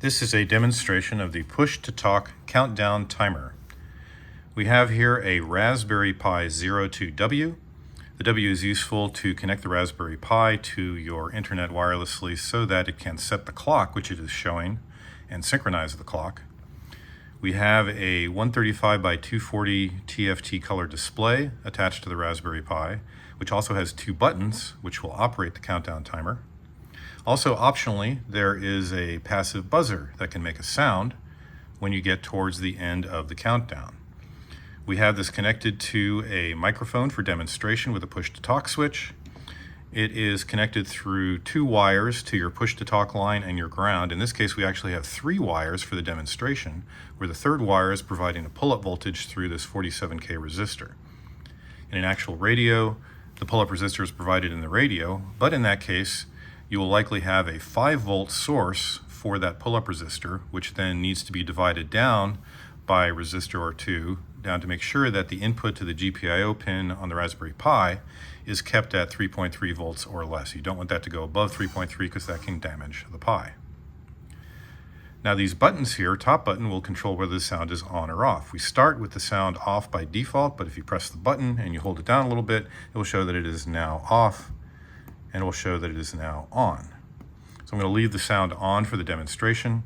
This is a demonstration of the push-to-talk countdown timer. We have here a Raspberry Pi 02W. The W is useful to connect the Raspberry Pi to your internet wirelessly so that it can set the clock, which it is showing, and synchronize the clock. We have a 135 by 240 TFT color display attached to the Raspberry Pi, which also has two buttons which will operate the countdown timer. Also, optionally, there is a passive buzzer that can make a sound when you get towards the end of the countdown. We have this connected to a microphone for demonstration with a push-to-talk switch. It is connected through two wires to your push-to-talk line and your ground. In this case, we actually have three wires for the demonstration, where the third wire is providing a pull-up voltage through this 47K resistor. In an actual radio, the pull-up resistor is provided in the radio, but in that case, you will likely have a 5-volt source for that pull-up resistor, which then needs to be divided down by a resistor or two, down to make sure that the input to the GPIO pin on the Raspberry Pi is kept at 3.3 volts or less. You don't want that to go above 3.3 because that can damage the Pi. Now these buttons here, top button will control whether the sound is on or off. We start with the sound off by default, but if you press the button and you hold it down a little bit, it will show that it is now off, and it will show that it is now on. So I'm going to leave the sound on for the demonstration.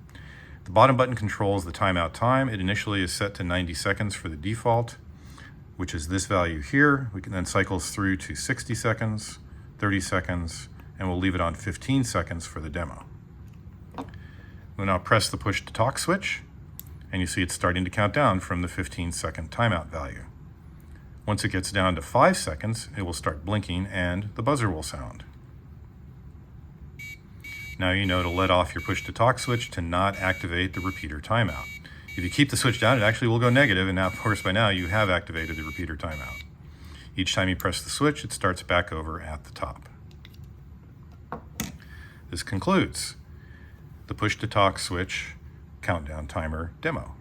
The bottom button controls the timeout time. It initially is set to 90 seconds for the default, which is this value here. We can then cycles through to 60 seconds, 30 seconds, and we'll leave it on 15 seconds for the demo. We'll now press the push to talk switch, and you see it's starting to count down from the 15-second timeout value. Once it gets down to 5 seconds, it will start blinking and the buzzer will sound. Now you know to let off your push-to-talk switch to not activate the repeater timeout. If you keep the switch down, it actually will go negative, and now, of course, by now you have activated the repeater timeout. Each time you press the switch, it starts back over at the top. This concludes the push-to-talk switch countdown timer demo.